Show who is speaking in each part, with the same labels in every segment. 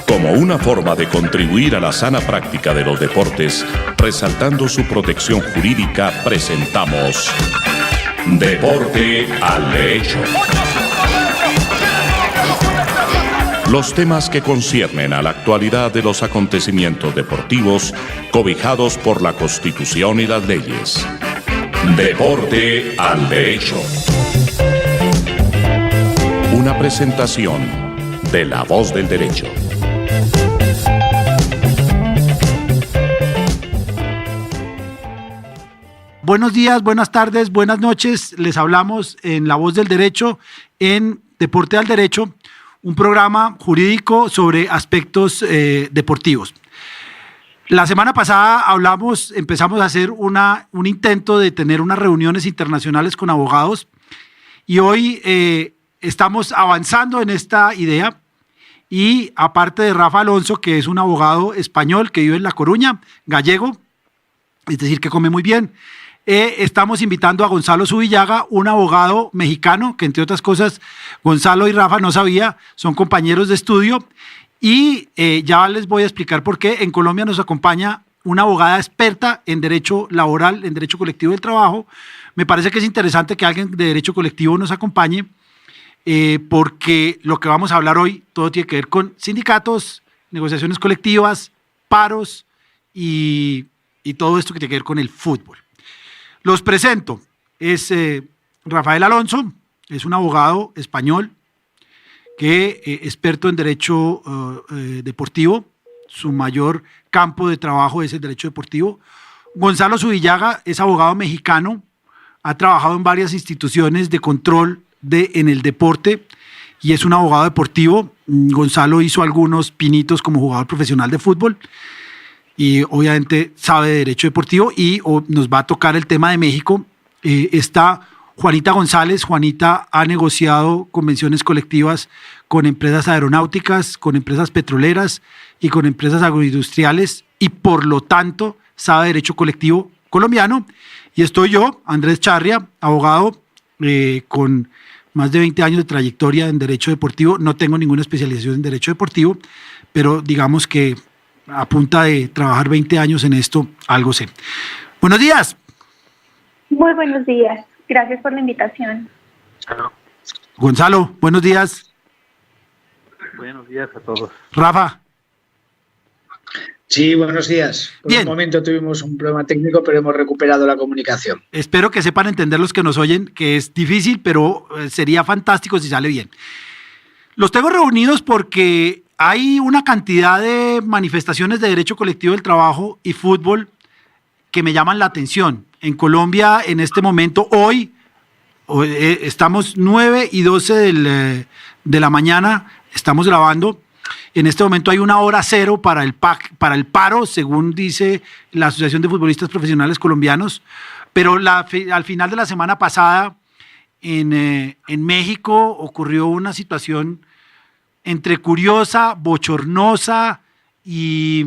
Speaker 1: Como una forma de contribuir a la sana práctica de los deportes, resaltando su protección jurídica, presentamos Deporte al Derecho. Los temas que conciernen a la actualidad de los acontecimientos deportivos cobijados por la Constitución y las leyes. Deporte al Derecho. Una presentación de La Voz del Derecho.
Speaker 2: Buenos días, buenas tardes, buenas noches. Les hablamos en La Voz del Derecho, en Deporte al Derecho, un programa jurídico sobre aspectos deportivos. La semana pasada empezamos a hacer un intento de tener unas reuniones internacionales con abogados y hoy estamos avanzando en esta idea y aparte de Rafa Alonso, que es un abogado español que vive en La Coruña, gallego, es decir, que come muy bien, estamos invitando a Gonzalo Zubillaga, un abogado mexicano, que entre otras cosas Gonzalo y Rafa no sabía, son compañeros de estudio y ya les voy a explicar por qué. En Colombia nos acompaña una abogada experta en derecho laboral, en derecho colectivo del trabajo. Me parece que es interesante que alguien de derecho colectivo nos acompañe porque lo que vamos a hablar hoy todo tiene que ver con sindicatos, negociaciones colectivas, paros y todo esto que tiene que ver con el fútbol. Los presento. Es Rafael Alonso, es un abogado español que experto en derecho deportivo. Su mayor campo de trabajo es el derecho deportivo. Gonzalo Zubillaga es abogado mexicano, ha trabajado en varias instituciones de control en el deporte y es un abogado deportivo. Gonzalo hizo algunos pinitos como jugador profesional de fútbol y obviamente sabe de derecho deportivo y nos va a tocar el tema de México. Está Juanita González. Juanita ha negociado convenciones colectivas con empresas aeronáuticas, con empresas petroleras y con empresas agroindustriales y por lo tanto sabe derecho colectivo colombiano. Y estoy yo, Andrés Charria, abogado con más de 20 años de trayectoria en derecho deportivo. No tengo ninguna especialización en derecho deportivo, pero digamos que a punta de trabajar 20 años en esto, algo sé. Buenos días.
Speaker 3: Muy buenos días. Gracias por la invitación.
Speaker 2: Gonzalo, buenos días.
Speaker 4: Buenos días a todos.
Speaker 2: Rafa.
Speaker 5: Sí, buenos días. Por
Speaker 2: Bien.
Speaker 5: un momento tuvimos un problema técnico, pero hemos recuperado la comunicación.
Speaker 2: Espero que sepan entender los que nos oyen, que es difícil, pero sería fantástico si sale bien. Los tengo reunidos porque hay una cantidad de manifestaciones de derecho colectivo del trabajo y fútbol que me llaman la atención. En Colombia, en este momento, hoy, estamos 9:12 de la mañana, estamos grabando. En este momento hay una hora cero para el paro, según dice la Asociación de Futbolistas Profesionales Colombianos. Pero al final de la semana pasada, en México, ocurrió una situación entre curiosa, bochornosa y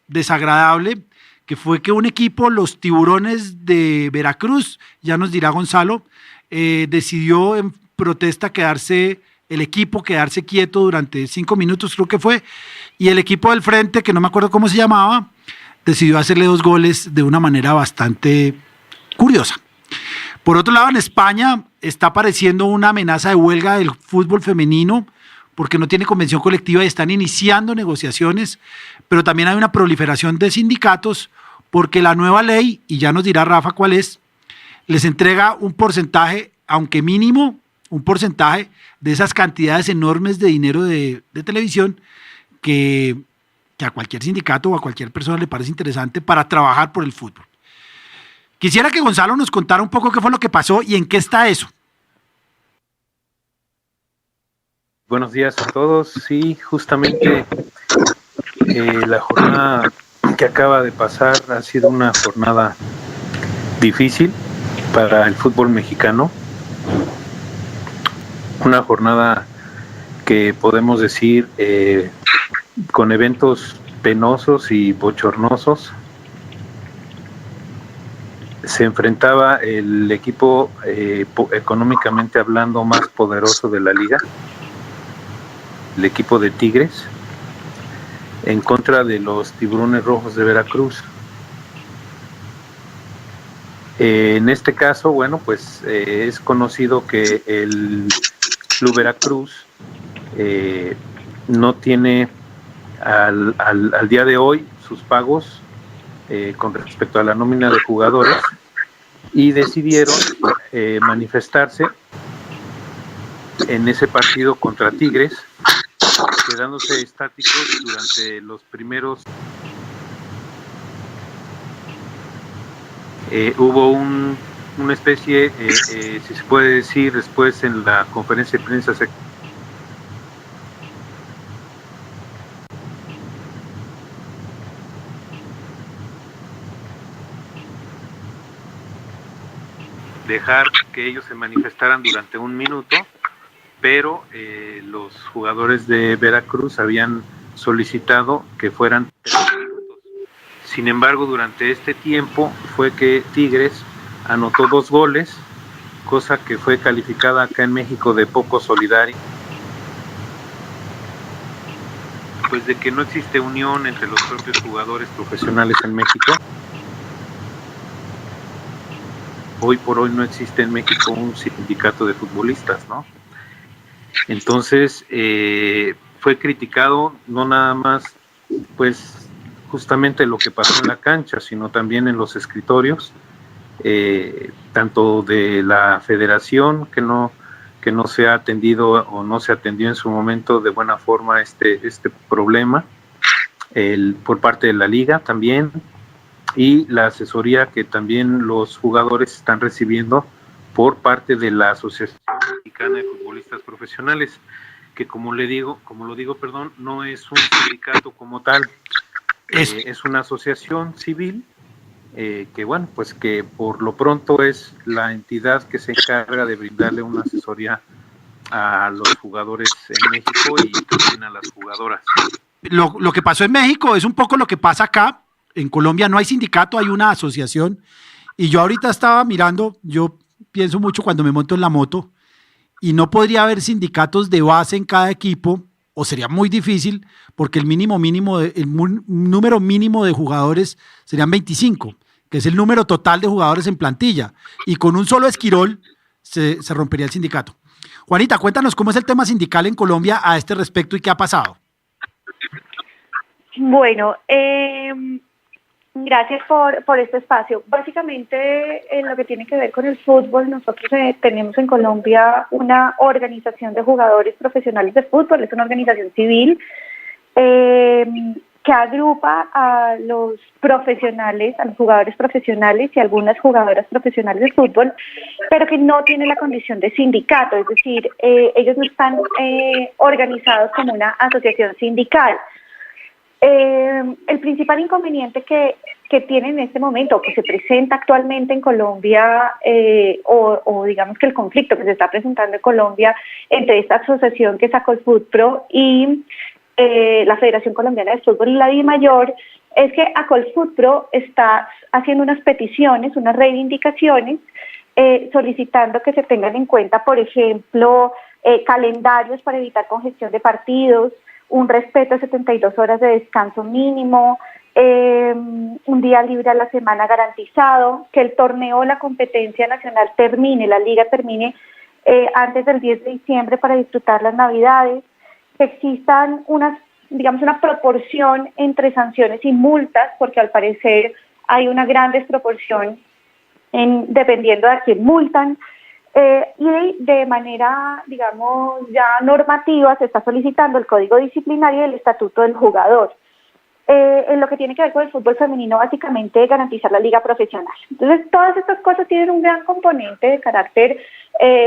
Speaker 2: desagradable, que fue que un equipo, los Tiburones de Veracruz, ya nos dirá Gonzalo, decidió en protesta quedarse quieto durante 5 minutos, creo que fue, y el equipo del frente, que no me acuerdo cómo se llamaba, decidió hacerle 2 goles de una manera bastante curiosa. Por otro lado, en España está apareciendo una amenaza de huelga del fútbol femenino, porque no tiene convención colectiva y están iniciando negociaciones, pero también hay una proliferación de sindicatos porque la nueva ley, y ya nos dirá Rafa cuál es, les entrega un porcentaje, aunque mínimo, un porcentaje de esas cantidades enormes de dinero de televisión que a cualquier sindicato o a cualquier persona le parece interesante para trabajar por el fútbol. Quisiera que Gonzalo nos contara un poco qué fue lo que pasó y en qué está eso.
Speaker 4: Buenos días a todos. Sí, justamente la jornada que acaba de pasar ha sido una jornada difícil para el fútbol mexicano. Una jornada que podemos decir con eventos penosos y bochornosos. Se enfrentaba el equipo económicamente hablando más poderoso de la liga el equipo de Tigres en contra de los Tiburones Rojos de Veracruz. En este caso, bueno, pues es conocido que el Club Veracruz no tiene al día de hoy sus pagos con respecto a la nómina de jugadores, y decidieron manifestarse en ese partido contra Tigres, quedándose estáticos durante los primeros. Hubo una especie, si se puede decir, después en la conferencia de prensa dejar que ellos se manifestaran durante un minuto, pero los jugadores de Veracruz habían solicitado que fueran 3 minutos. Sin embargo, durante este tiempo fue que Tigres anotó 2 goles, cosa que fue calificada acá en México de poco solidaria, pues de que no existe unión entre los propios jugadores profesionales en México. Hoy por hoy no existe en México un sindicato de futbolistas, ¿no? Entonces fue criticado no nada más, pues justamente lo que pasó en la cancha, sino también en los escritorios, tanto de la federación, que no se ha atendido o no se atendió en su momento de buena forma este problema, por parte de la liga también, y la asesoría que también los jugadores están recibiendo por parte de la Asociación Mexicana de Futbolistas Profesionales, que como lo digo, no es un sindicato como tal, es una asociación civil, que bueno, pues que por lo pronto es la entidad que se encarga de brindarle una asesoría a los jugadores en México y también a las jugadoras.
Speaker 2: Lo que pasó en México es un poco lo que pasa acá. En Colombia no hay sindicato, hay una asociación. Y yo ahorita estaba mirando, yo pienso mucho cuando me monto en la moto, y no podría haber sindicatos de base en cada equipo, o sería muy difícil, porque el número mínimo de jugadores serían 25, que es el número total de jugadores en plantilla, y con un solo esquirol se rompería el sindicato. Juanita, cuéntanos cómo es el tema sindical en Colombia a este respecto y qué ha pasado.
Speaker 3: Bueno, gracias por este espacio. Básicamente, en lo que tiene que ver con el fútbol, nosotros tenemos en Colombia una organización de jugadores profesionales de fútbol, es una organización civil que agrupa a los profesionales, a los jugadores profesionales y algunas jugadoras profesionales de fútbol, pero que no tiene la condición de sindicato, es decir, ellos no están organizados como una asociación sindical. El principal inconveniente que tiene en este momento, que se presenta actualmente en Colombia, o digamos que el conflicto que se está presentando en Colombia entre esta asociación que sacó el FUTPRO y la Federación Colombiana de Fútbol y la DIMAYOR, es que ACOLFUTPRO está haciendo unas peticiones, unas reivindicaciones, solicitando que se tengan en cuenta, por ejemplo, calendarios para evitar congestión de partidos, un respeto a 72 horas de descanso mínimo, un día libre a la semana garantizado, que el torneo, la competencia nacional termine, la liga termine antes del 10 de diciembre para disfrutar las Navidades, que existan una proporción entre sanciones y multas, porque al parecer hay una gran desproporción dependiendo de a quién multan. Y de manera, digamos, ya normativa se está solicitando el código disciplinario y el estatuto del jugador. En lo que tiene que ver con el fútbol femenino, básicamente garantizar la liga profesional. Entonces, todas estas cosas tienen un gran componente de carácter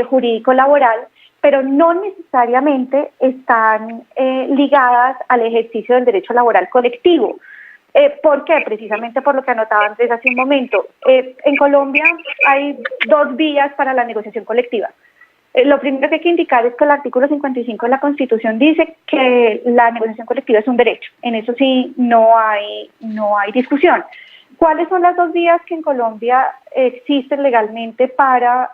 Speaker 3: jurídico laboral, pero no necesariamente están ligadas al ejercicio del derecho laboral colectivo. ¿Por qué? Precisamente por lo que anotaba Andrés hace un momento. En Colombia hay 2 vías para la negociación colectiva. Lo primero que hay que indicar es que el artículo 55 de la Constitución dice que la negociación colectiva es un derecho. En eso sí no hay discusión. ¿Cuáles son las 2 vías que en Colombia existen legalmente para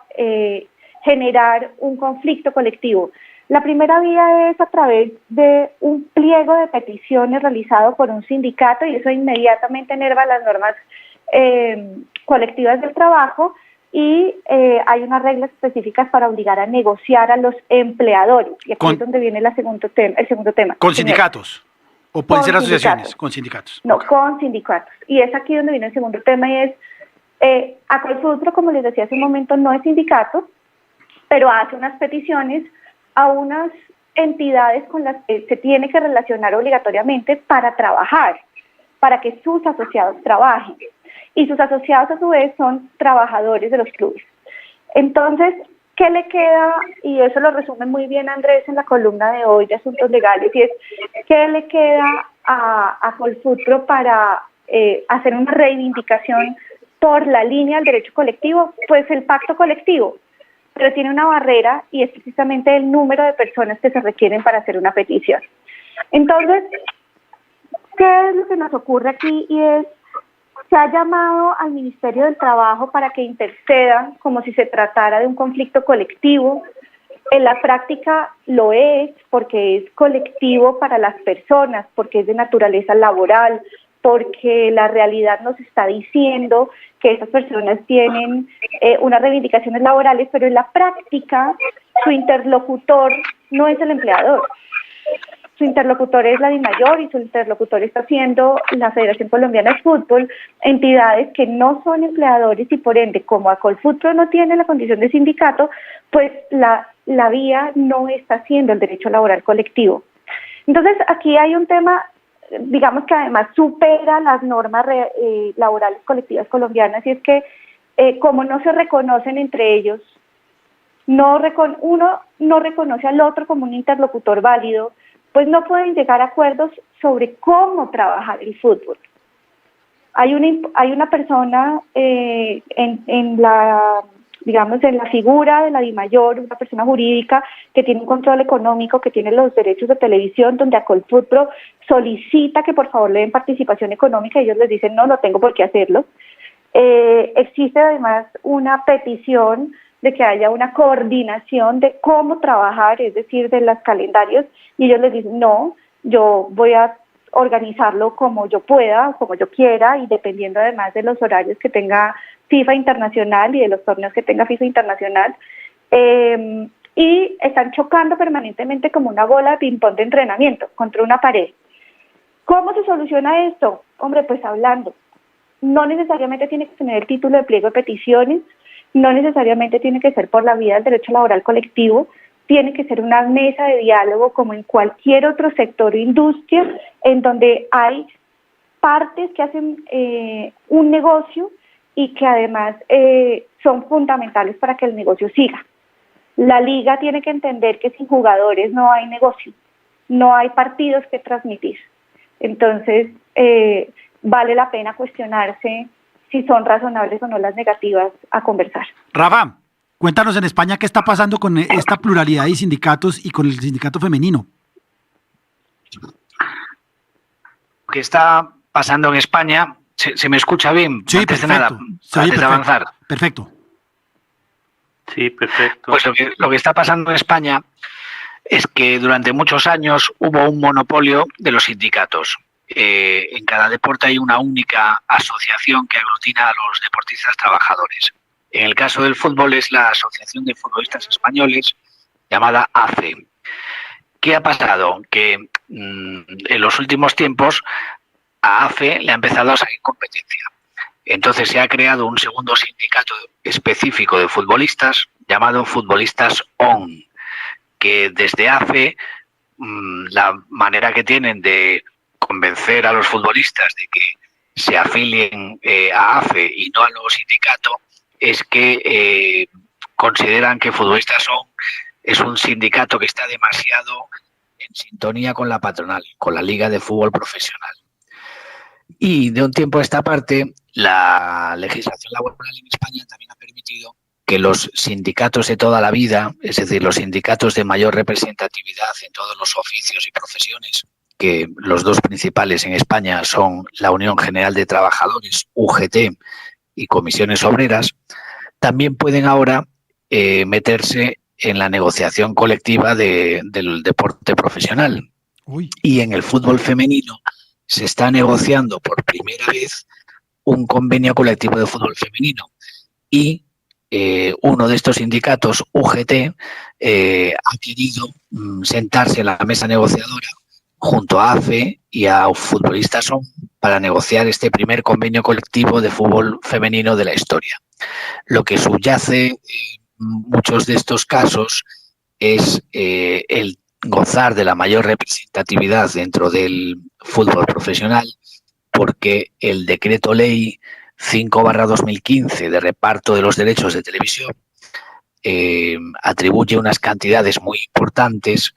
Speaker 3: generar un conflicto colectivo? La primera vía es a través de un pliego de peticiones realizado por un sindicato, y eso inmediatamente enerva las normas colectivas del trabajo, y hay unas reglas específicas para obligar a negociar a los empleadores. Y aquí es donde viene el segundo tema.
Speaker 2: ¿Con sindicatos? ¿O pueden ser asociaciones?
Speaker 3: Sindicatos.
Speaker 2: Con sindicatos.
Speaker 3: No,
Speaker 2: Okay.
Speaker 3: Con sindicatos. Y es aquí donde viene el segundo tema, y es, Acolfutro, como les decía hace un momento, no es sindicato, pero hace unas peticiones a unas entidades con las que se tiene que relacionar obligatoriamente para trabajar, para que sus asociados trabajen. Y sus asociados, a su vez, son trabajadores de los clubes. Entonces, ¿qué le queda? Y eso lo resume muy bien Andrés en la columna de hoy de Asuntos Legales, y es, ¿qué le queda a Colfutro para hacer una reivindicación por la línea del derecho colectivo? Pues el pacto colectivo, pero tiene una barrera, y es precisamente el número de personas que se requieren para hacer una petición. Entonces, ¿qué es lo que nos ocurre aquí? Y es, se ha llamado al Ministerio del Trabajo para que intercedan como si se tratara de un conflicto colectivo. En la práctica lo es, porque es colectivo para las personas, porque es de naturaleza laboral, porque la realidad nos está diciendo que esas personas tienen unas reivindicaciones laborales, pero en la práctica su interlocutor no es el empleador. Su interlocutor es la DIMAYOR, y su interlocutor está siendo la Federación Colombiana de Fútbol, entidades que no son empleadores, y por ende, como Acolfutro no tiene la condición de sindicato, pues la vía no está siendo el derecho laboral colectivo. Entonces, aquí hay un tema, digamos, que además supera las normas laborales colectivas colombianas, y es que como no se reconocen entre ellos, uno no reconoce al otro como un interlocutor válido, pues no pueden llegar a acuerdos sobre cómo trabajar el fútbol. Hay una persona en la figura de la DIMAYOR, una persona jurídica que tiene un control económico, que tiene los derechos de televisión, donde Acolfutro solicita que por favor le den participación económica, y ellos les dicen no tengo por qué hacerlo. Existe además una petición de que haya una coordinación de cómo trabajar, es decir, de los calendarios, y ellos les dicen, no, yo voy a organizarlo como yo pueda, como yo quiera, y dependiendo además de los horarios que tenga FIFA Internacional y de los torneos que tenga FIFA Internacional, y están chocando permanentemente como una bola de ping-pong de entrenamiento contra una pared. ¿Cómo se soluciona esto? Hombre, pues hablando. No necesariamente tiene que tener el título de pliego de peticiones, no necesariamente tiene que ser por la vía del derecho laboral colectivo, tiene que ser una mesa de diálogo como en cualquier otro sector o industria, en donde hay partes que hacen un negocio y que además son fundamentales para que el negocio siga. La liga tiene que entender que sin jugadores no hay negocio, no hay partidos que transmitir. Entonces, vale la pena cuestionarse si son razonables o no las negativas a conversar.
Speaker 2: Rafa, cuéntanos en España qué está pasando con esta pluralidad de sindicatos y con el sindicato femenino.
Speaker 5: Lo que está pasando en España, ¿se me escucha bien?
Speaker 2: Sí,
Speaker 5: antes
Speaker 2: perfecto.
Speaker 5: de nada, antes de avanzar.
Speaker 2: Perfecto.
Speaker 4: Sí, perfecto.
Speaker 5: Pues lo que está pasando en España es que durante muchos años hubo un monopolio de los sindicatos. En cada deporte hay una única asociación que aglutina a los deportistas trabajadores. En el caso del fútbol es la Asociación de Futbolistas Españoles, llamada AFE. ¿Qué ha pasado? Que en los últimos tiempos a AFE le ha empezado a salir competencia. Entonces se ha creado un segundo sindicato específico de futbolistas llamado Futbolistas ON, que desde AFE la manera que tienen de convencer a los futbolistas de que se afilien a AFE y no al nuevo sindicato es que consideran que Futbolistas ON es un sindicato que está demasiado en sintonía con la patronal, con la Liga de Fútbol Profesional. Y de un tiempo a esta parte, la legislación laboral en España también ha permitido que los sindicatos de toda la vida, es decir, los sindicatos de mayor representatividad en todos los oficios y profesiones, que los dos principales en España son la Unión General de Trabajadores, UGT, y Comisiones Obreras, también pueden ahora meterse en la negociación colectiva del deporte profesional.
Speaker 2: Uy.
Speaker 5: Y en el fútbol femenino se está negociando por primera vez un convenio colectivo de fútbol femenino. Y uno de estos sindicatos, UGT, ha querido sentarse en la mesa negociadora junto a AFE y a Futbolistas ON para negociar este primer convenio colectivo de fútbol femenino de la historia. Lo que subyace en muchos de estos casos es el gozar de la mayor representatividad dentro del fútbol profesional, porque el decreto ley 5/2015 de reparto de los derechos de televisión atribuye unas cantidades muy importantes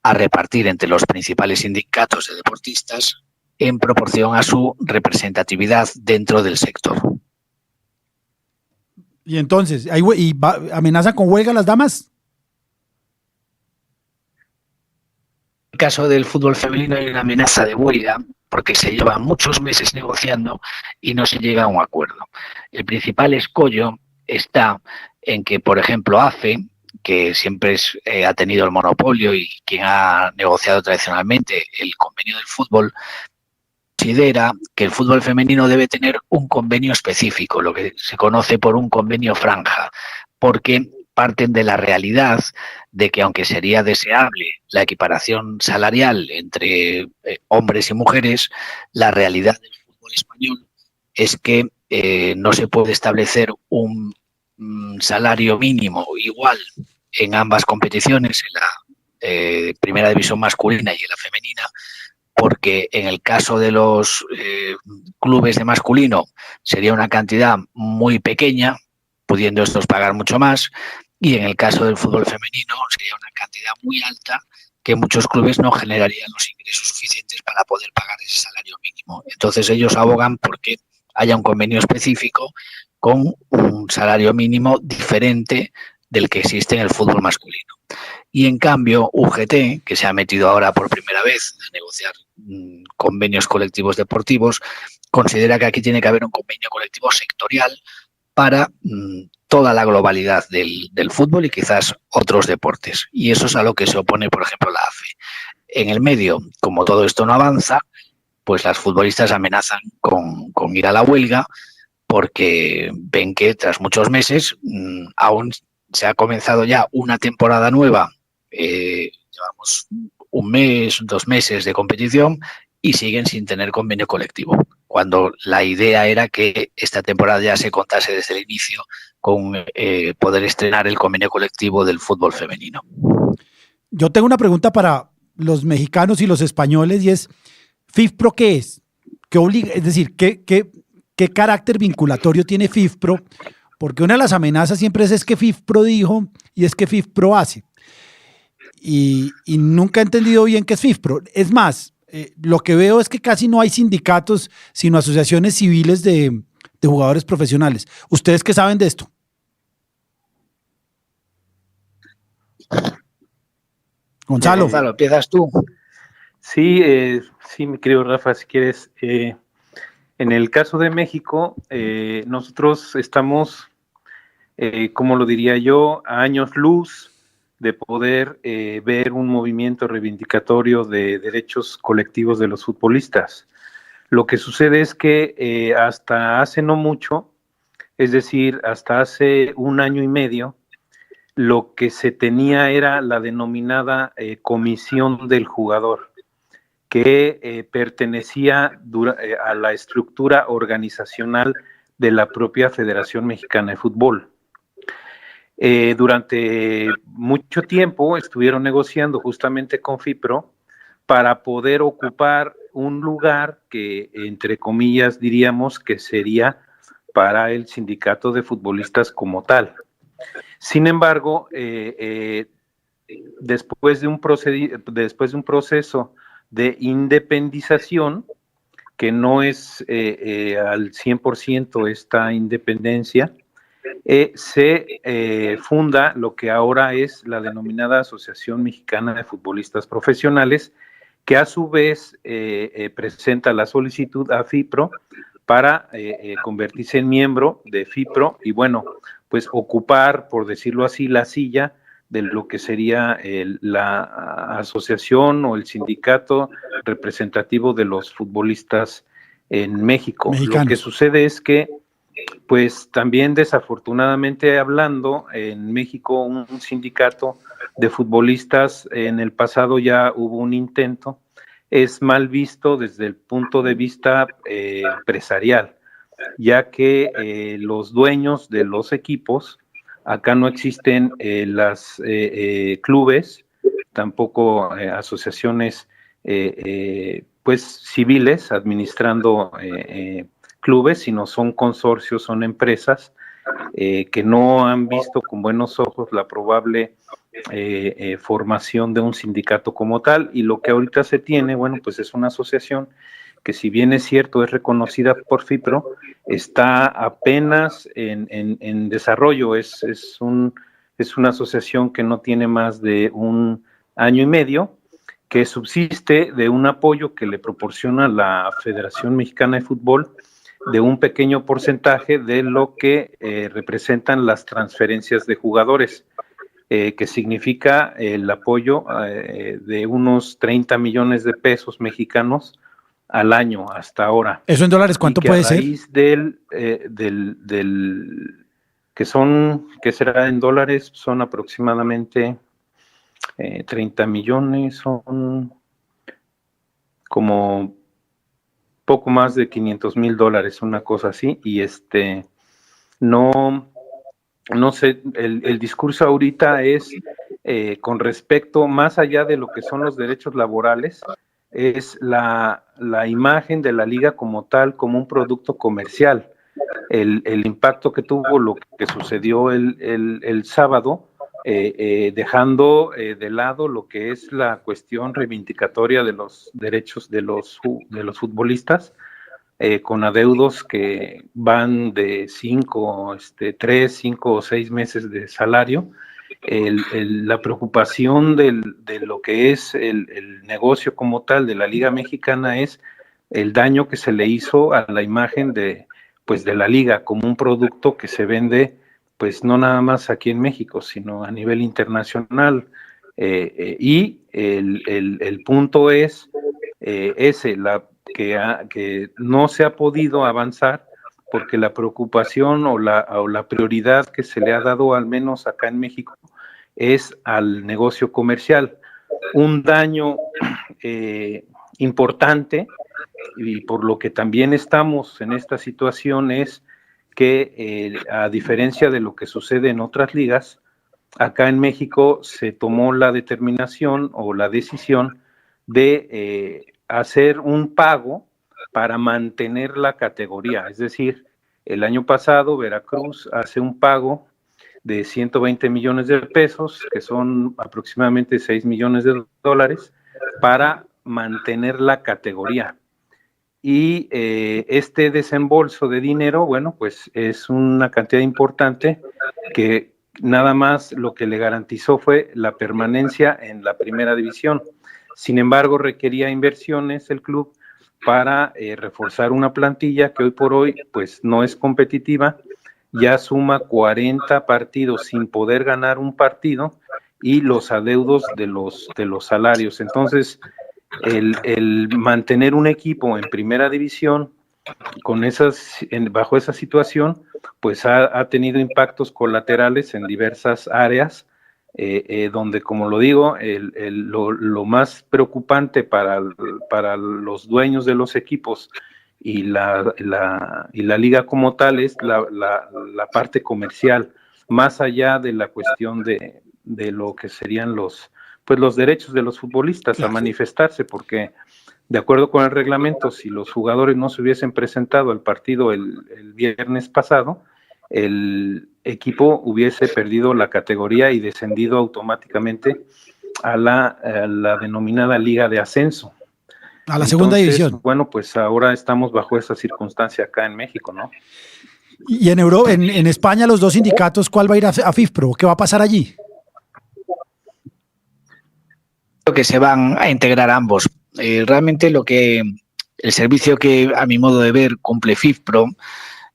Speaker 5: a repartir entre los principales sindicatos de deportistas en proporción a su representatividad dentro del sector.
Speaker 2: Y entonces, ¿amenazan con huelga las damas?
Speaker 5: En el caso del fútbol femenino hay una amenaza de huelga porque se llevan muchos meses negociando y no se llega a un acuerdo. El principal escollo está en que, por ejemplo, AFE, que siempre ha tenido el monopolio y quien ha negociado tradicionalmente el convenio del fútbol, considera que el fútbol femenino debe tener un convenio específico, lo que se conoce por un convenio franja, porque parten de la realidad de que, aunque sería deseable la equiparación salarial entre hombres y mujeres, la realidad del fútbol español es que no se puede establecer un salario mínimo igual en ambas competiciones, en la primera división masculina y en la femenina, porque en el caso de los clubes de masculino sería una cantidad muy pequeña, pudiendo estos pagar mucho más, y en el caso del fútbol femenino sería una cantidad muy alta que muchos clubes no generarían los ingresos suficientes para poder pagar ese salario mínimo. Entonces ellos abogan porque haya un convenio específico con un salario mínimo diferente del que existe en el fútbol masculino. Y en cambio, UGT, que se ha metido ahora por primera vez a negociar convenios colectivos deportivos, considera que aquí tiene que haber un convenio colectivo sectorial para toda la globalidad del fútbol y quizás otros deportes. Y eso es a lo que se opone, por ejemplo, la AFE. En el medio, como todo esto no avanza, pues las futbolistas amenazan con ir a la huelga porque ven que tras muchos meses aún se ha comenzado ya una temporada nueva, llevamos un mes, 2 meses de competición y siguen sin tener convenio colectivo, cuando la idea era que esta temporada ya se contase desde el inicio con poder estrenar el convenio colectivo del fútbol femenino.
Speaker 2: Yo tengo una pregunta para los mexicanos y los españoles y es, ¿FIFPro qué es? ¿Qué obliga? Es decir, ¿qué carácter vinculatorio tiene FIFPro? Porque una de las amenazas siempre es que FIFPro dijo y es que FIFPro hace. Y nunca he entendido bien qué es FIFPro. Es más, lo que veo es que casi no hay sindicatos, sino asociaciones civiles de jugadores profesionales. ¿Ustedes qué saben de esto? Gonzalo.
Speaker 5: Gonzalo, empiezas tú.
Speaker 4: Sí, mi querido Rafa, si quieres. En el caso de México, nosotros estamos, como lo diría yo, a años luz de poder ver un movimiento reivindicatorio de derechos colectivos de los futbolistas. Lo que sucede es que hasta hace no mucho, es decir, hasta hace 1 año y medio, lo que se tenía era la denominada comisión del jugador, que pertenecía a la estructura organizacional de la propia Federación Mexicana de Fútbol. Durante mucho tiempo estuvieron negociando justamente con FIFPro para poder ocupar un lugar que, entre comillas, diríamos que sería para el sindicato de futbolistas como tal. Sin embargo, después de un proceso de independización, que no es al 100% esta independencia, se funda lo que ahora es la denominada Asociación Mexicana de Futbolistas Profesionales, que a su vez presenta la solicitud a FIFPro para convertirse en miembro de FIFPro y, bueno, pues ocupar, por decirlo así, la silla de lo que sería la asociación o el sindicato representativo de los futbolistas en México.
Speaker 2: Mexicanos.
Speaker 4: Lo que sucede es que, pues también desafortunadamente hablando, en México un sindicato de futbolistas, en el pasado ya hubo un intento, es mal visto desde el punto de vista empresarial, ya que los dueños de los equipos, acá no existen las clubes, tampoco asociaciones pues civiles administrando clubes, sino son consorcios, son empresas que no han visto con buenos ojos la probable formación de un sindicato como tal, y lo que ahorita se tiene, bueno, pues es una asociación que, si bien es cierto, es reconocida por FIPRO, está apenas en desarrollo, es una asociación que no tiene más de 1 año y medio, que subsiste de un apoyo que le proporciona la Federación Mexicana de Fútbol, de un pequeño porcentaje de lo que representan las transferencias de jugadores, que significa el apoyo de unos 30 millones de pesos mexicanos al año hasta ahora.
Speaker 2: ¿Eso en dólares cuánto puede ser?
Speaker 4: A raíz del que será en dólares, son aproximadamente 30 millones, son como poco más de $500,000, una cosa así, y no sé, el discurso ahorita es con respecto, más allá de lo que son los derechos laborales, es la imagen de la liga como tal, como un producto comercial. El impacto que tuvo lo que sucedió el sábado, dejando de lado lo que es la cuestión reivindicatoria de los derechos de los futbolistas, con adeudos que van de 3, 5 o 6 meses de salario. La preocupación de lo que es el negocio como tal de la Liga Mexicana es el daño que se le hizo a la imagen de la liga como un producto que se vende, pues no nada más aquí en México, sino a nivel internacional. Y el punto es ese, que no se ha podido avanzar porque la preocupación o la prioridad que se le ha dado, al menos acá en México, es al negocio comercial. Un daño importante, y por lo que también estamos en esta situación, es que a diferencia de lo que sucede en otras ligas, acá en México se tomó la determinación o la decisión de hacer un pago para mantener la categoría. Es decir, el año pasado Veracruz hace un pago de 120 millones de pesos, que son aproximadamente 6 millones de dólares, para mantener la categoría. Y este desembolso de dinero, bueno, pues es una cantidad importante que nada más lo que le garantizó fue la permanencia en la primera división. Sin embargo, requería inversiones el club para reforzar una plantilla que hoy por hoy pues no es competitiva, ya suma 40 partidos sin poder ganar un partido, y los adeudos de los salarios. Entonces, el mantener un equipo en primera división bajo esa situación, pues ha tenido impactos colaterales en diversas áreas, donde, como lo digo, lo más preocupante para los dueños de los equipos y la liga como tal es la parte comercial, más allá de la cuestión de lo que serían los derechos de los futbolistas a manifestarse, porque de acuerdo con el reglamento, si los jugadores no se hubiesen presentado al partido el viernes pasado, el equipo hubiese perdido la categoría y descendido automáticamente a la denominada Liga de Ascenso.
Speaker 2: A la segunda división.
Speaker 4: Bueno, pues ahora estamos bajo esa circunstancia acá en México, ¿no?
Speaker 2: Y en España, los dos sindicatos, ¿cuál va a ir a FIFPro? ¿Qué va a pasar allí?
Speaker 5: Creo que se van a integrar ambos. Realmente el servicio que, a mi modo de ver, cumple FIFPro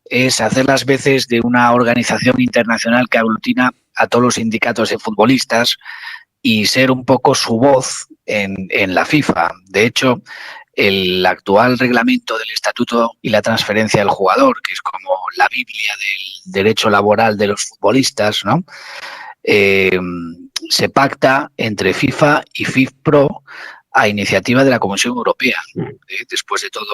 Speaker 5: es hacer las veces de una organización internacional que aglutina a todos los sindicatos de futbolistas y ser un poco su voz en la FIFA. De hecho, el actual reglamento del estatuto y la transferencia del jugador, que es como la Biblia del derecho laboral de los futbolistas, ¿no? Se pacta entre FIFA y FIFPro a iniciativa de la Comisión Europea, después de todo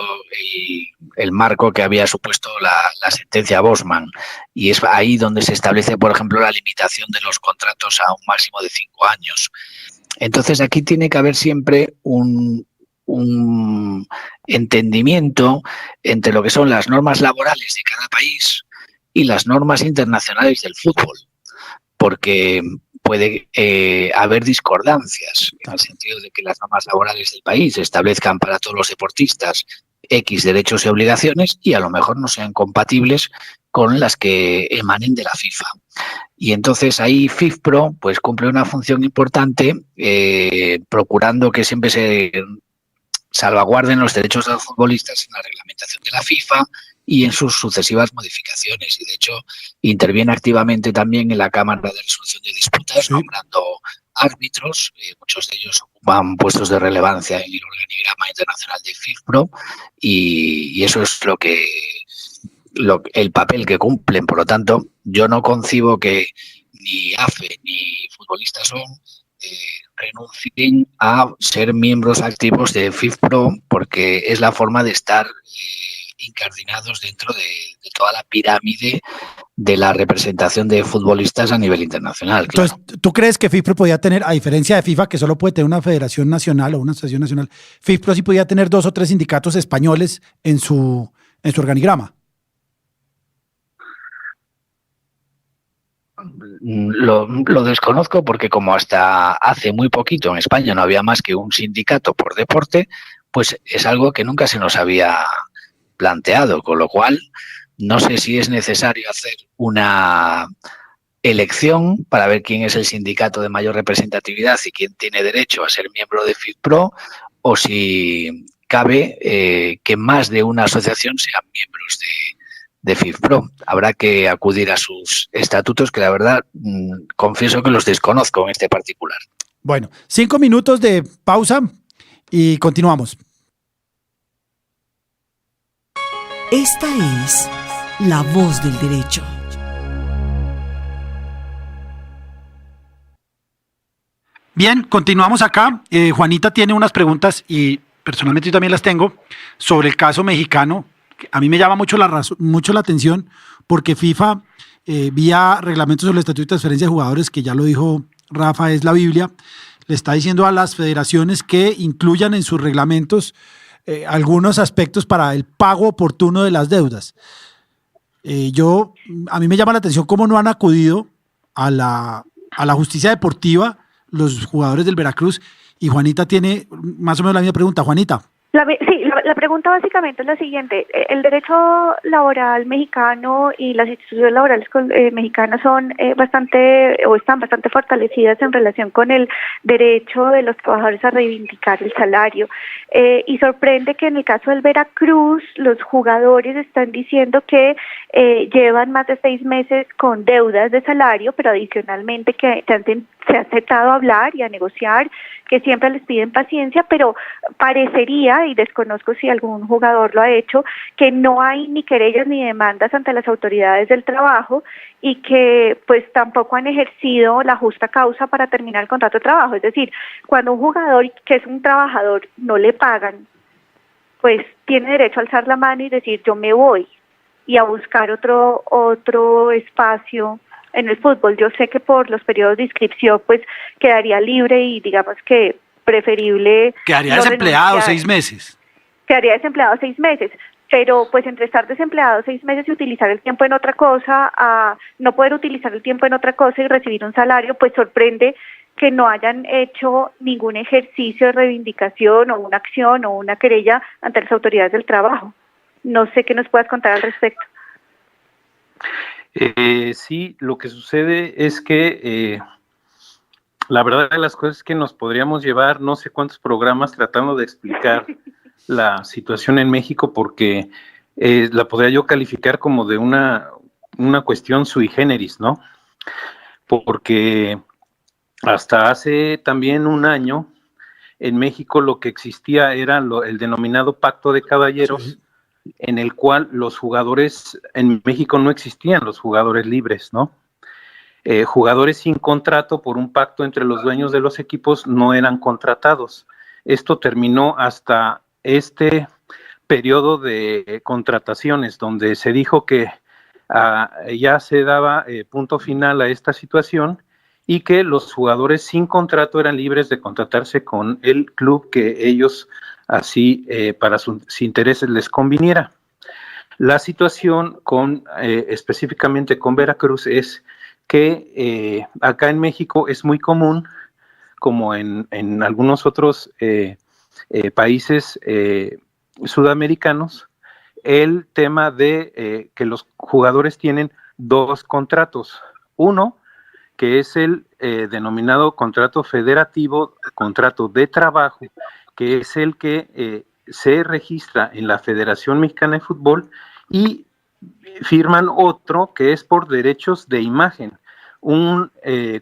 Speaker 5: el marco que había supuesto la sentencia Bosman. Y es ahí donde se establece, por ejemplo, la limitación de los contratos a un máximo de 5 años. Entonces, aquí tiene que haber siempre un entendimiento entre lo que son las normas laborales de cada país y las normas internacionales del fútbol, porque puede haber discordancias en el sentido de que las normas laborales del país establezcan para todos los deportistas X derechos y obligaciones y a lo mejor no sean compatibles con las que emanen de la FIFA. Y entonces ahí FIFPro pues cumple una función importante procurando que siempre se salvaguarden los derechos de los futbolistas en la reglamentación de la FIFA y en sus sucesivas modificaciones. Y de hecho interviene activamente también en la Cámara de Resolución de Disputas, sí, nombrando árbitros, muchos de ellos ocupan puestos de relevancia en el organigrama internacional de FIFPro y eso es el papel que cumplen. Por lo tanto, yo no concibo que ni AFE ni Futbolistas son renuncien a ser miembros activos de FIFPro porque es la forma de estar incardinados dentro de toda la pirámide de la representación de futbolistas a nivel internacional. Claro.
Speaker 2: Entonces, ¿tú crees que FIFPro podía tener, a diferencia de FIFA, que solo puede tener una federación nacional o una asociación nacional, FIFPro sí podía tener 2 o 3 sindicatos españoles en su organigrama?
Speaker 5: Lo desconozco porque como hasta hace muy poquito en España no había más que un sindicato por deporte, pues es algo que nunca se nos había planteado, con lo cual no sé si es necesario hacer una elección para ver quién es el sindicato de mayor representatividad y quién tiene derecho a ser miembro de FIFPro o si cabe que más de una asociación sean miembros de FIFPro. Habrá que acudir a sus estatutos, que la verdad confieso que los desconozco en este particular.
Speaker 2: Bueno, 5 minutos de pausa y continuamos.
Speaker 6: Esta es La Voz del Derecho.
Speaker 2: Bien, continuamos acá. Juanita tiene unas preguntas y personalmente yo también las tengo sobre el caso mexicano. A mí me llama mucho la atención porque FIFA, vía reglamentos sobre el estatuto de transferencia de jugadores, que ya lo dijo Rafa, es la Biblia, le está diciendo a las federaciones que incluyan en sus reglamentos algunos aspectos para el pago oportuno de las deudas. A mí me llama la atención cómo no han acudido a la justicia deportiva los jugadores del Veracruz, y Juanita tiene más o menos la misma pregunta. Juanita.
Speaker 3: La pregunta básicamente es la siguiente. El derecho laboral mexicano y las instituciones laborales mexicanas son están bastante fortalecidas en relación con el derecho de los trabajadores a reivindicar el salario. Y sorprende que en el caso del Veracruz los jugadores están diciendo que llevan más de 6 meses con deudas de salario, pero adicionalmente que se ha aceptado a hablar y a negociar, que siempre les piden paciencia, pero parecería, y desconozco si algún jugador lo ha hecho, que no hay ni querellas ni demandas ante las autoridades del trabajo y que pues tampoco han ejercido la justa causa para terminar el contrato de trabajo. Es decir, cuando un jugador que es un trabajador no le pagan, pues tiene derecho a alzar la mano y decir yo me voy y a buscar otro espacio en el fútbol. Yo sé que por los periodos de inscripción pues quedaría libre y digamos que preferible.
Speaker 2: Quedaría desempleado 6 meses.
Speaker 3: Quedaría desempleado 6 meses, pero pues entre estar desempleado 6 meses y utilizar el tiempo en otra cosa, a no poder utilizar el tiempo en otra cosa y recibir un salario, pues sorprende que no hayan hecho ningún ejercicio de reivindicación o una acción o una querella ante las autoridades del trabajo. No sé qué nos puedas contar al respecto.
Speaker 4: Sí, lo que sucede es que la verdad de las cosas es que nos podríamos llevar no sé cuántos programas tratando de explicar la situación en México, porque la podría yo calificar como de una cuestión sui generis, ¿no? porque hasta hace también un año en México lo que existía era el denominado pacto de caballeros, en el cual los jugadores, en México no existían los jugadores libres, ¿no? Jugadores sin contrato por un pacto entre los dueños de los equipos no eran contratados. Esto terminó hasta este periodo de contrataciones, donde se dijo que ya se daba punto final a esta situación y que los jugadores sin contrato eran libres de contratarse con el club que ellos así para sus intereses les conviniera. La situación específicamente con Veracruz es que acá en México es muy común, como en algunos otros países sudamericanos, el tema de que los jugadores tienen dos contratos. Uno, que es el denominado contrato federativo, contrato de trabajo, que es el que se registra en la Federación Mexicana de Fútbol, y firman otro que es por derechos de imagen, un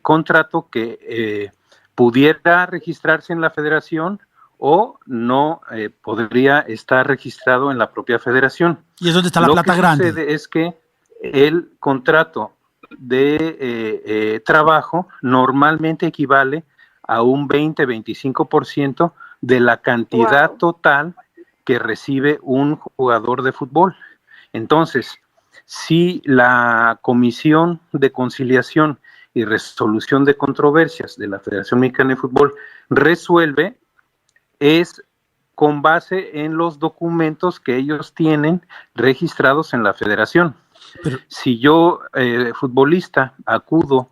Speaker 4: contrato que pudiera registrarse en la federación o no podría estar registrado en la propia federación.
Speaker 2: ¿Y es donde está la plata grande?
Speaker 4: Lo que sucede es que el contrato de trabajo normalmente equivale a un 20-25% de la cantidad total que recibe un jugador de fútbol. Entonces, si la Comisión de Conciliación y Resolución de Controversias de la Federación Mexicana de Fútbol resuelve, es con base en los documentos que ellos tienen registrados en la federación. Pero si yo, futbolista, acudo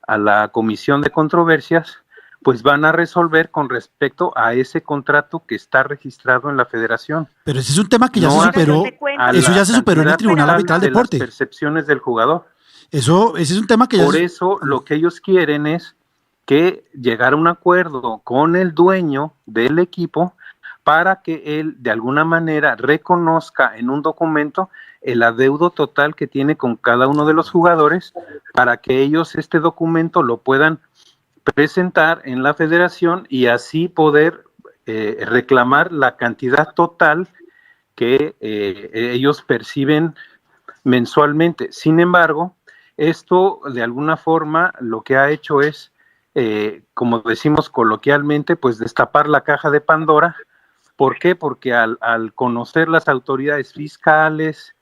Speaker 4: a la Comisión de Controversias, pues van a resolver con respecto a ese contrato que está registrado en la federación.
Speaker 2: Pero ese es un tema que ya se superó, eso ya se superó en el Tribunal Arbitral del Deporte.
Speaker 4: Las percepciones del jugador.
Speaker 2: Ese es un tema que ya
Speaker 4: Por eso lo que ellos quieren es que llegar a un acuerdo con el dueño del equipo para que él de alguna manera reconozca en un documento el adeudo total que tiene con cada uno de los jugadores, para que ellos este documento lo puedan presentar en la federación y así poder reclamar la cantidad total que ellos perciben mensualmente. Sin embargo, esto de alguna forma lo que ha hecho es, como decimos coloquialmente, pues destapar la caja de Pandora. ¿Por qué? Porque al conocer las autoridades fiscales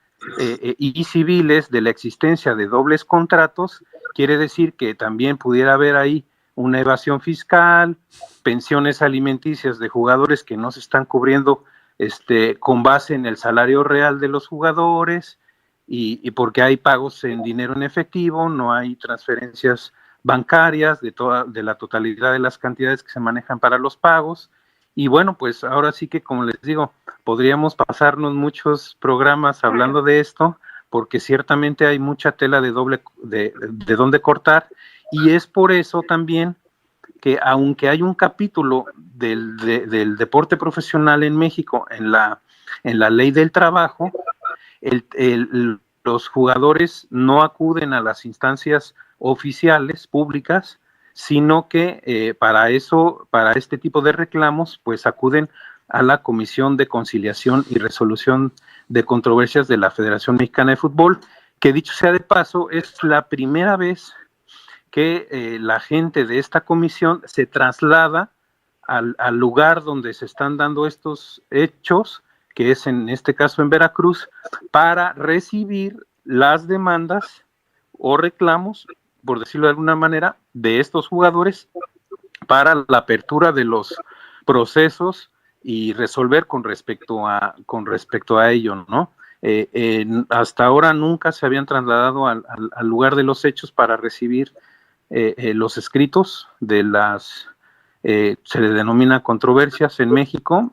Speaker 4: y civiles de la existencia de dobles contratos, quiere decir que también pudiera haber ahí una evasión fiscal, pensiones alimenticias de jugadores que no se están cubriendo con base en el salario real de los jugadores, y porque hay pagos en dinero en efectivo, no hay transferencias bancarias de la totalidad de las cantidades que se manejan para los pagos. Y bueno, pues ahora sí que, como les digo, podríamos pasarnos muchos programas hablando de esto, porque ciertamente hay mucha tela de dónde cortar, y es por eso también que aunque hay un capítulo del deporte profesional en México en la ley del trabajo, los jugadores no acuden a las instancias oficiales públicas, sino que para este tipo de reclamos, pues acuden a la Comisión de Conciliación y Resolución de Controversias de la Federación Mexicana de Fútbol, que dicho sea de paso, es la primera vez que la gente de esta comisión se traslada al lugar donde se están dando estos hechos, que es en este caso en Veracruz, para recibir las demandas o reclamos, por decirlo de alguna manera, de estos jugadores para la apertura de los procesos y resolver con respecto a ello, ¿no? Hasta ahora nunca se habían trasladado al lugar de los hechos para recibir los escritos de las, se le denomina controversias en México.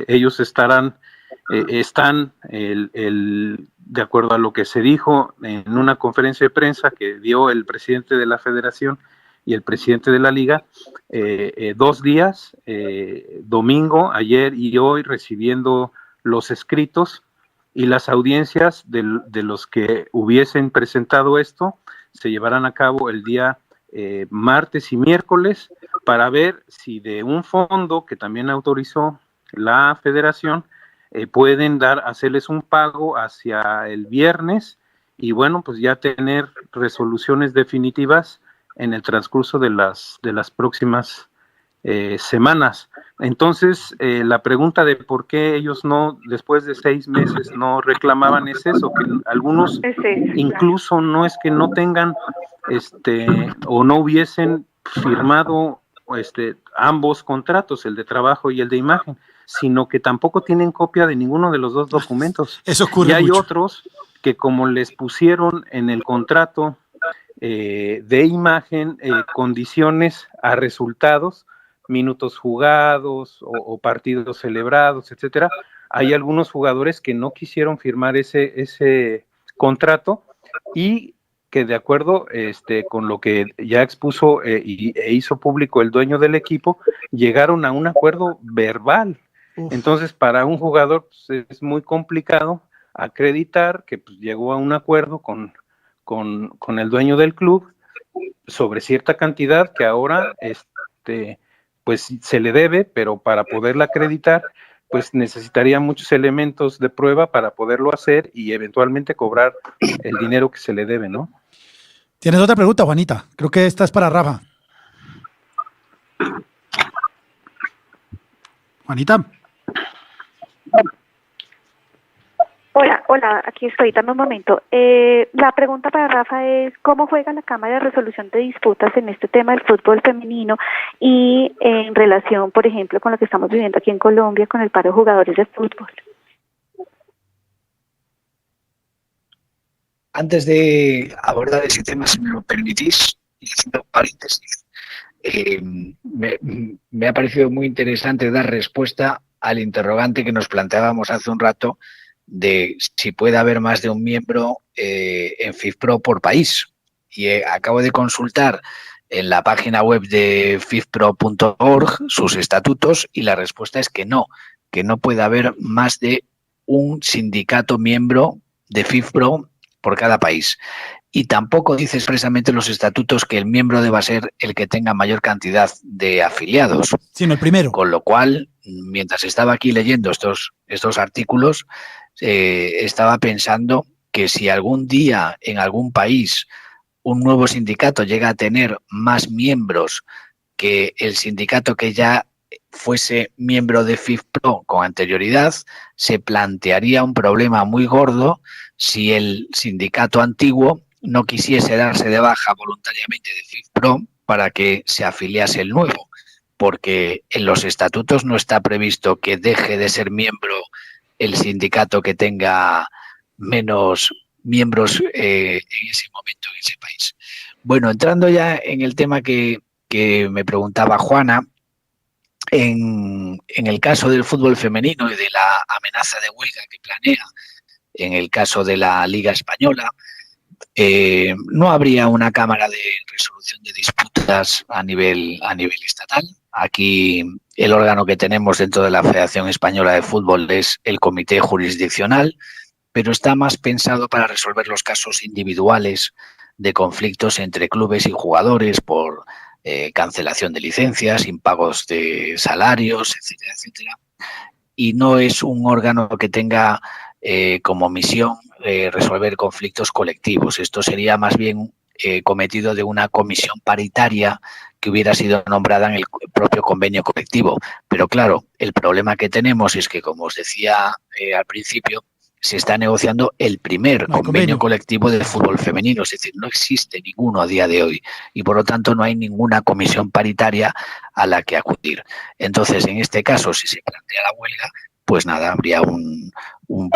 Speaker 4: Ellos están de acuerdo a lo que se dijo en una conferencia de prensa que dio el presidente de la federación y el presidente de la liga, 2 días, domingo, ayer y hoy, recibiendo los escritos, y las audiencias de los que hubiesen presentado esto se llevarán a cabo el día martes y miércoles para ver si de un fondo que también autorizó la federación pueden hacerles un pago hacia el viernes y bueno, pues ya tener resoluciones definitivas en el transcurso de las próximas semanas. Entonces, la pregunta de por qué ellos no, después de 6 meses, no reclamaban es eso, que algunos incluso no es que no tengan o no hubiesen firmado ambos contratos, el de trabajo y el de imagen, sino que tampoco tienen copia de ninguno de los dos documentos.
Speaker 2: Eso ocurre
Speaker 4: y hay
Speaker 2: mucho.
Speaker 4: Otros que como les pusieron en el contrato de imagen condiciones a resultados, minutos jugados o partidos celebrados, etcétera, hay algunos jugadores que no quisieron firmar ese contrato y que de acuerdo con lo que ya expuso e hizo público el dueño del equipo, llegaron a un acuerdo verbal. Entonces, para un jugador pues, es muy complicado acreditar que pues, llegó a un acuerdo con el dueño del club sobre cierta cantidad que ahora pues se le debe, pero para poderla acreditar pues necesitaría muchos elementos de prueba para poderlo hacer y eventualmente cobrar el dinero que se le debe, ¿no?
Speaker 2: ¿Tienes otra pregunta, Juanita? Creo que esta es para Rafa. Juanita.
Speaker 3: Hola, aquí estoy, dame un momento. La pregunta para Rafa es, ¿cómo juega la Cámara de Resolución de Disputas en este tema del fútbol femenino y en relación, por ejemplo, con lo que estamos viviendo aquí en Colombia con el paro de jugadores de fútbol?
Speaker 5: Antes de abordar ese tema, si me lo permitís, y haciendo paréntesis, me ha parecido muy interesante dar respuesta al interrogante que nos planteábamos hace un rato de si puede haber más de un miembro en FIFPro por país. Y acabo de consultar en la página web de fifpro.org sus estatutos y la respuesta es que no puede haber más de un sindicato miembro de FIFPro por cada país. Y tampoco dice expresamente los estatutos que el miembro deba ser el que tenga mayor cantidad de afiliados.
Speaker 2: Sino el primero.
Speaker 5: Con lo cual, mientras estaba aquí leyendo estos artículos, estaba pensando que si algún día en algún país un nuevo sindicato llega a tener más miembros que el sindicato que ya fuese miembro de FIFPro con anterioridad, se plantearía un problema muy gordo si el sindicato antiguo no quisiese darse de baja voluntariamente de FIFPro para que se afiliase el nuevo, porque en los estatutos no está previsto que deje de ser miembro el sindicato que tenga menos miembros en ese momento en ese país. Bueno, entrando ya en el tema que me preguntaba Juana, en el caso del fútbol femenino y de la amenaza de huelga que planea en el caso de la Liga Española, no habría una cámara de resolución de disputas a nivel estatal. Aquí el órgano que tenemos dentro de la Federación Española de Fútbol es el Comité Jurisdiccional, pero está más pensado para resolver los casos individuales de conflictos entre clubes y jugadores por cancelación de licencias, impagos de salarios, etcétera, etcétera. Y no es un órgano que tenga como misión resolver conflictos colectivos. Esto sería más bien cometido de una comisión paritaria que hubiera sido nombrada en el propio convenio colectivo. Pero claro, el problema que tenemos es que, como os decía al principio, se está negociando el primer convenio colectivo de fútbol femenino, es decir, no existe ninguno a día de hoy y por lo tanto no hay ninguna comisión paritaria a la que acudir. Entonces, en este caso, si se plantea la huelga, pues nada, habría un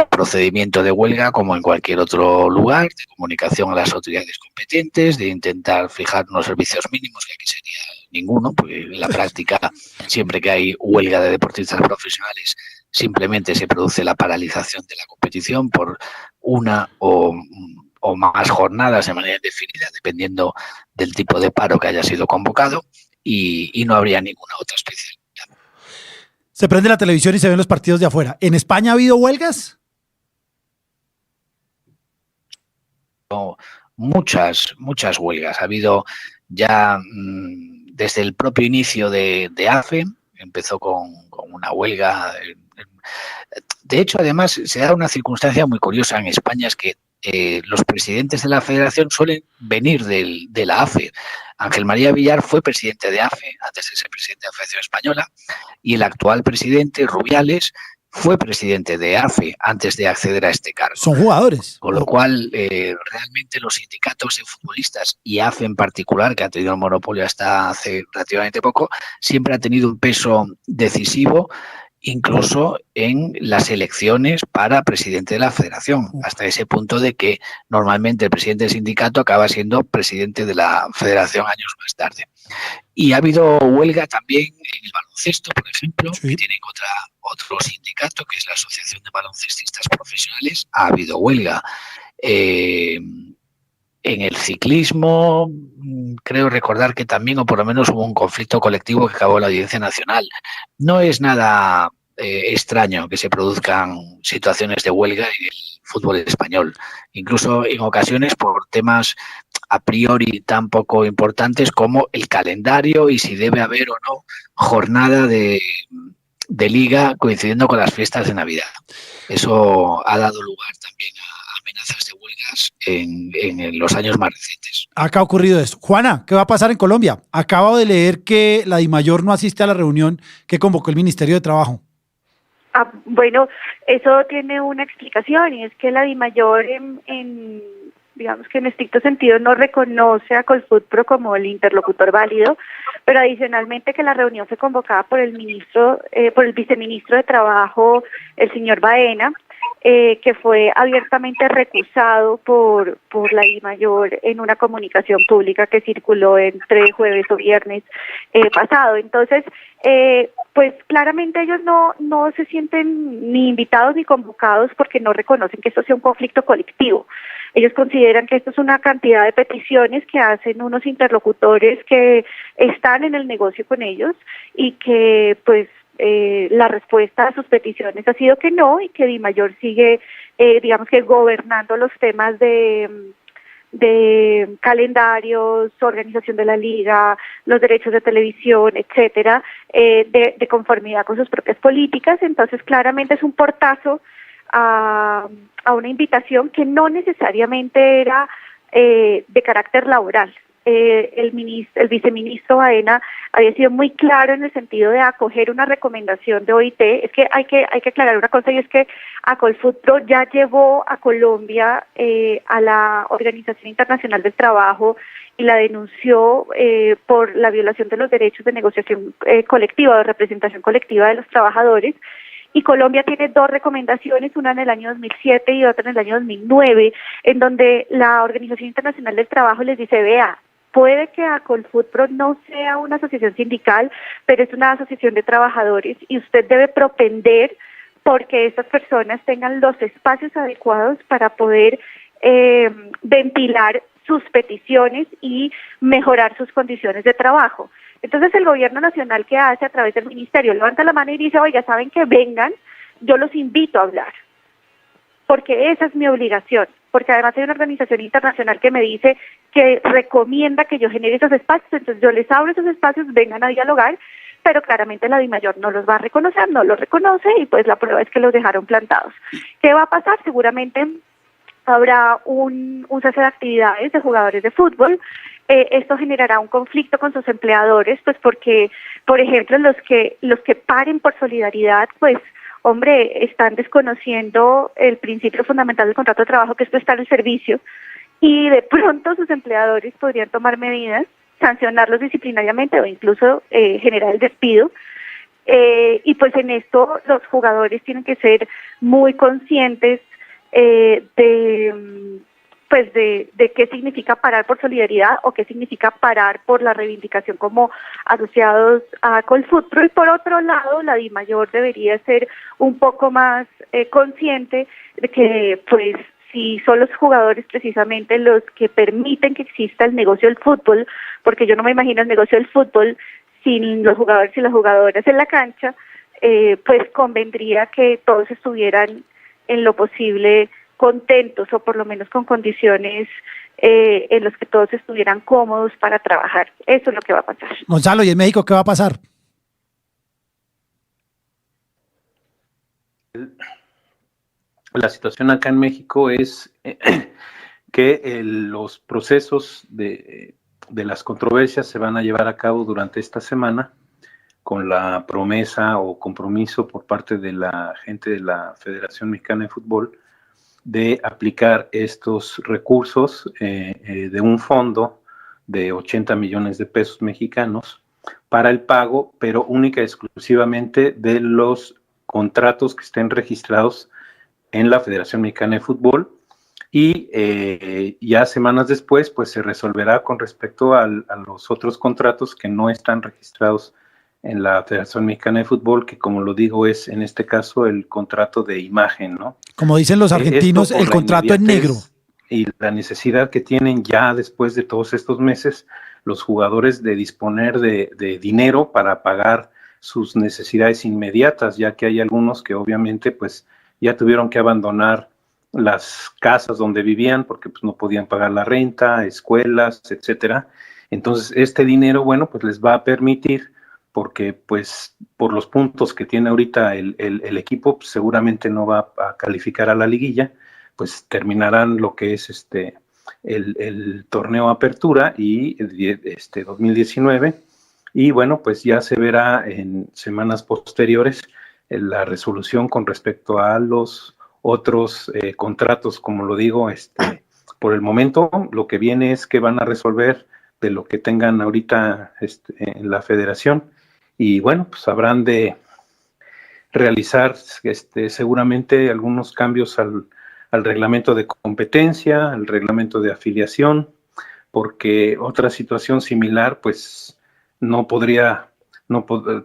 Speaker 5: procedimiento de huelga como en cualquier otro lugar, de comunicación a las autoridades competentes, de intentar fijar unos servicios mínimos, que aquí sería ninguno, porque en la práctica, siempre que hay huelga de deportistas profesionales, simplemente se produce la paralización de la competición por una o más jornadas de manera indefinida, dependiendo del tipo de paro que haya sido convocado, y no habría ninguna otra especialidad.
Speaker 2: Se prende la televisión y se ven los partidos de afuera. ¿En España ha habido huelgas?
Speaker 5: Muchas huelgas. Ha habido ya desde el propio inicio de AFE, empezó con una huelga. De hecho, además, se da una circunstancia muy curiosa en España, es que los presidentes de la Federación suelen venir de la AFE. Ángel María Villar fue presidente de AFE antes de ser presidente de la Federación Española, y el actual presidente, Rubiales, fue presidente de AFE antes de acceder a este cargo.
Speaker 7: Son jugadores.
Speaker 5: Con lo cual, realmente los sindicatos de futbolistas y AFE en particular, que ha tenido el monopolio hasta hace relativamente poco, siempre ha tenido un peso decisivo, incluso en las elecciones para presidente de la Federación, hasta ese punto de que normalmente el presidente del sindicato acaba siendo presidente de la Federación años más tarde. Y ha habido huelga también en el baloncesto, por ejemplo, que tienen otro sindicato, que es la Asociación de Baloncestistas Profesionales. Ha habido huelga. En el ciclismo, creo recordar que también, o por lo menos hubo un conflicto colectivo que acabó en la Audiencia Nacional. No es nada extraño que se produzcan situaciones de huelga en el fútbol español, incluso en ocasiones por temas a priori tan poco importantes como el calendario y si debe haber o no jornada de liga coincidiendo con las fiestas de Navidad. Eso ha dado lugar también a amenazas de huelgas en los años más recientes.
Speaker 7: Acá ha ocurrido esto. Juana, ¿qué va a pasar en Colombia? Acabo de leer que la DIMAYOR no asiste a la reunión que convocó el Ministerio de Trabajo.
Speaker 3: Bueno, eso tiene una explicación, y es que la DIMAYOR digamos que en estricto sentido no reconoce a Colfutpro como el interlocutor válido, pero adicionalmente que la reunión fue convocada por el viceministro de Trabajo, el señor Baena, que fue abiertamente recusado por la DIMAYOR en una comunicación pública que circuló entre jueves o viernes pasado. Entonces, pues claramente ellos no se sienten ni invitados ni convocados porque no reconocen que esto sea un conflicto colectivo. Ellos consideran que esto es una cantidad de peticiones que hacen unos interlocutores que están en el negocio con ellos y que pues la respuesta a sus peticiones ha sido que no, y que DIMAYOR sigue, digamos que gobernando los temas de calendarios, organización de la liga, los derechos de televisión, etcétera, de conformidad con sus propias políticas. Entonces, claramente es un portazo a una invitación que no necesariamente era de carácter laboral. El viceministro Baena había sido muy claro en el sentido de acoger una recomendación de OIT. Es que hay que aclarar una cosa, y es que Colfutpro ya llevó a Colombia a la Organización Internacional del Trabajo y la denunció por la violación de los derechos de negociación colectiva, de representación colectiva de los trabajadores. Y Colombia tiene dos recomendaciones, una en el año 2007 y otra en el año 2009, en donde la Organización Internacional del Trabajo les dice, vea, puede que Colfutpro no sea una asociación sindical, pero es una asociación de trabajadores y usted debe propender porque estas personas tengan los espacios adecuados para poder ventilar sus peticiones y mejorar sus condiciones de trabajo. Entonces el gobierno nacional, ¿qué hace? A través del ministerio levanta la mano y dice, oiga, ¿saben qué? Vengan, yo los invito a hablar, porque esa es mi obligación, porque además hay una organización internacional que me dice que recomienda que yo genere esos espacios, entonces yo les abro esos espacios, vengan a dialogar, pero claramente la DIMAYOR no los va a reconocer, no los reconoce, y pues la prueba es que los dejaron plantados. ¿Qué va a pasar? Seguramente habrá un cese de actividades de jugadores de fútbol. Esto generará un conflicto con sus empleadores, pues porque, por ejemplo, los que paren por solidaridad, pues, hombre, están desconociendo el principio fundamental del contrato de trabajo, que es prestar el servicio, y de pronto sus empleadores podrían tomar medidas, sancionarlos disciplinariamente o incluso generar el despido. Y pues en esto los jugadores tienen que ser muy conscientes de qué significa parar por solidaridad o qué significa parar por la reivindicación como asociados a Colfutpro. Y por otro lado, la DIMAYOR debería ser un poco más consciente de que, pues, si son los jugadores precisamente los que permiten que exista el negocio del fútbol, porque yo no me imagino el negocio del fútbol sin los jugadores y las jugadoras en la cancha, pues convendría que todos estuvieran en lo posible contentos, o por lo menos con condiciones en los que todos estuvieran cómodos para trabajar. Eso es lo que va a pasar.
Speaker 7: Gonzalo, ¿y en México qué va a pasar?
Speaker 4: La situación acá en México es que los procesos de las controversias se van a llevar a cabo durante esta semana con la promesa o compromiso por parte de la gente de la Federación Mexicana de Fútbol de aplicar estos recursos de un fondo de 80 millones de pesos mexicanos para el pago, pero única y exclusivamente de los contratos que estén registrados en la Federación Mexicana de Fútbol, y ya semanas después pues se resolverá con respecto a los otros contratos que no están registrados en la Federación Mexicana de Fútbol, que como lo digo es en este caso el contrato de imagen, ¿no?
Speaker 7: Como dicen los argentinos, el contrato en negro.
Speaker 4: Y la necesidad que tienen ya después de todos estos meses los jugadores de disponer de dinero para pagar sus necesidades inmediatas, ya que hay algunos que obviamente pues ya tuvieron que abandonar las casas donde vivían porque pues no podían pagar la renta, escuelas, etcétera. Entonces este dinero, bueno, pues les va a permitir, porque pues por los puntos que tiene ahorita el equipo, pues, seguramente no va a calificar a la liguilla, pues terminarán lo que es el torneo Apertura y 2019, y bueno, pues ya se verá en semanas posteriores la resolución con respecto a los otros contratos, como lo digo, por el momento lo que viene es que van a resolver de lo que tengan ahorita en la federación, y bueno, pues habrán de realizar seguramente algunos cambios al reglamento de competencia, al reglamento de afiliación, porque otra situación similar pues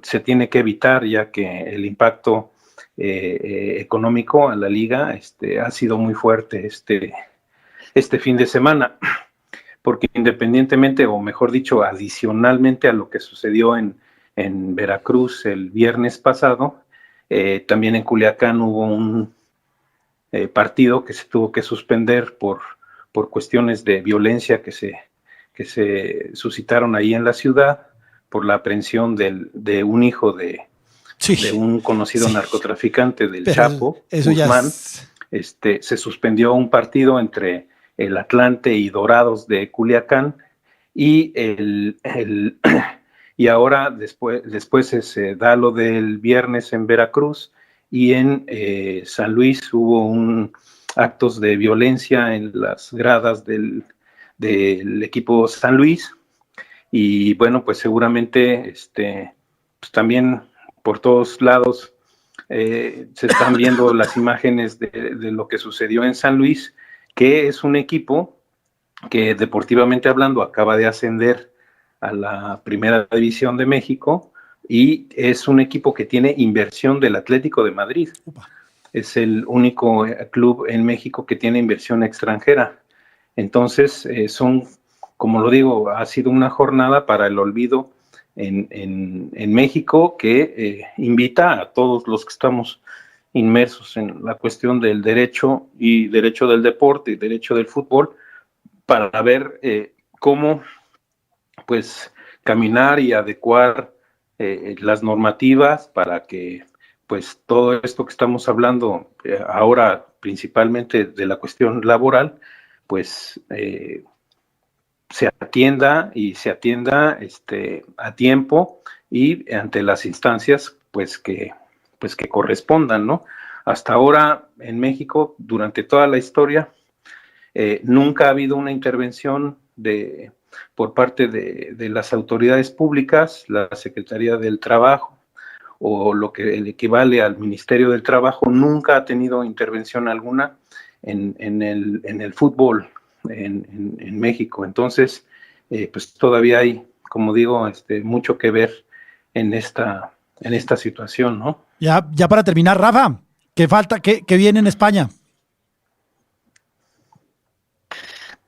Speaker 4: se tiene que evitar, ya que el impacto económico a la liga ha sido muy fuerte este fin de semana, porque independientemente, o mejor dicho, adicionalmente a lo que sucedió en Veracruz el viernes pasado, también en Culiacán hubo un partido que se tuvo que suspender por cuestiones de violencia que se suscitaron ahí en la ciudad, por la aprehensión de un hijo de un conocido narcotraficante del Chapo, Guzmán. Se suspendió un partido entre el Atlante y Dorados de Culiacán, y y ahora después se da lo del viernes en Veracruz, y en San Luis hubo actos de violencia en las gradas del equipo San Luis, y bueno, pues seguramente pues también por todos lados se están viendo las imágenes de lo que sucedió en San Luis, que es un equipo que deportivamente hablando acaba de ascender a la Primera División de México, y es un equipo que tiene inversión del Atlético de Madrid. Es el único club en México que tiene inversión extranjera. Entonces, como lo digo, ha sido una jornada para el olvido en México, que invita a todos los que estamos inmersos en la cuestión del derecho, y derecho del deporte y derecho del fútbol, para ver cómo pues caminar y adecuar las normativas para que pues todo esto que estamos hablando ahora, principalmente de la cuestión laboral, pues se atienda a tiempo y ante las instancias pues que correspondan, ¿no? Hasta ahora en México, durante toda la historia, nunca ha habido una intervención por parte de las autoridades públicas, la Secretaría del Trabajo o lo que le equivale al Ministerio del Trabajo, nunca ha tenido intervención alguna en el fútbol en México. Entonces, pues todavía hay, como digo, mucho que ver en esta situación, ¿no?
Speaker 7: Ya para terminar, Rafa, ¿qué falta? ¿Qué viene en España?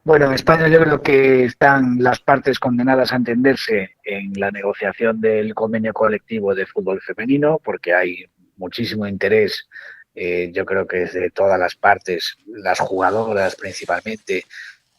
Speaker 5: Bueno, en España yo creo que están las partes condenadas a entenderse en la negociación del convenio colectivo de fútbol femenino, porque hay muchísimo interés, yo creo que desde todas las partes, las jugadoras principalmente,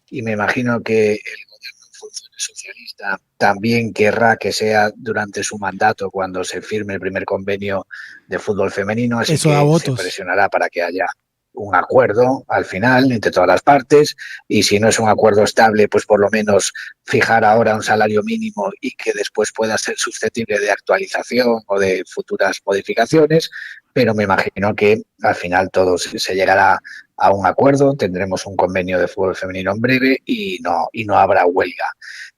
Speaker 5: y me imagino que el gobierno en funciones socialista también querrá que sea durante su mandato cuando se firme el primer convenio de fútbol femenino, así
Speaker 7: Eso
Speaker 5: que
Speaker 7: da
Speaker 5: se
Speaker 7: votos.
Speaker 5: presionará para que haya un acuerdo al final entre todas las partes, y si no es un acuerdo estable, pues por lo menos fijar ahora un salario mínimo y que después pueda ser susceptible de actualización o de futuras modificaciones, pero me imagino que al final todo se llegará a un acuerdo, tendremos un convenio de fútbol femenino en breve y no habrá huelga.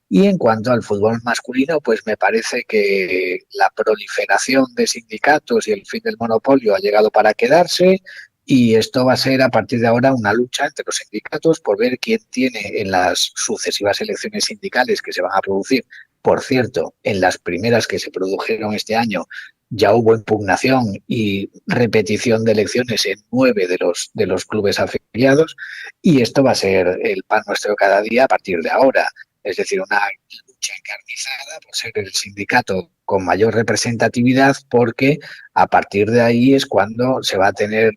Speaker 5: Y en cuanto al fútbol masculino, pues me parece que la proliferación de sindicatos y el fin del monopolio ha llegado para quedarse, y esto va a ser a partir de ahora una lucha entre los sindicatos por ver quién tiene en las sucesivas elecciones sindicales que se van a producir. Por cierto, en las primeras que se produjeron este año ya hubo impugnación y repetición de elecciones en 9 de los clubes afiliados, y esto va a ser el pan nuestro cada día a partir de ahora. Es decir, una lucha encarnizada por ser el sindicato con mayor representatividad, porque a partir de ahí es cuando se va a tener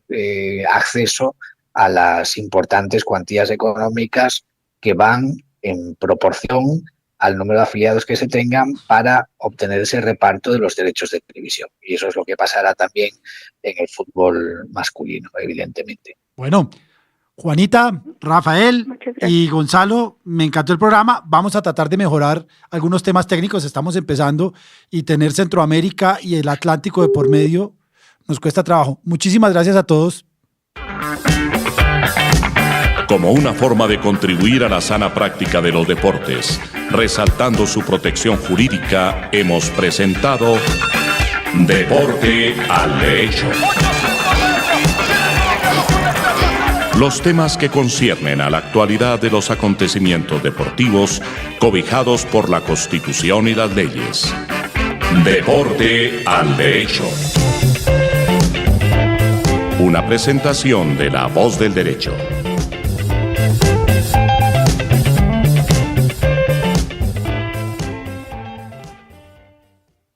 Speaker 5: acceso a las importantes cuantías económicas que van en proporción al número de afiliados que se tengan para obtener ese reparto de los derechos de televisión. Y eso es lo que pasará también en el fútbol masculino, evidentemente.
Speaker 7: Bueno, Juanita, Rafael y Gonzalo, me encantó el programa. Vamos a tratar de mejorar algunos temas técnicos. Estamos empezando y tener Centroamérica y el Atlántico de por medio nos cuesta trabajo. Muchísimas gracias a todos.
Speaker 1: Como una forma de contribuir a la sana práctica de los deportes, resaltando su protección jurídica, hemos presentado Deporte al Derecho. Los temas que conciernen a la actualidad de los acontecimientos deportivos cobijados por la Constitución y las leyes. Deporte al Derecho. Una presentación de La Voz del Derecho.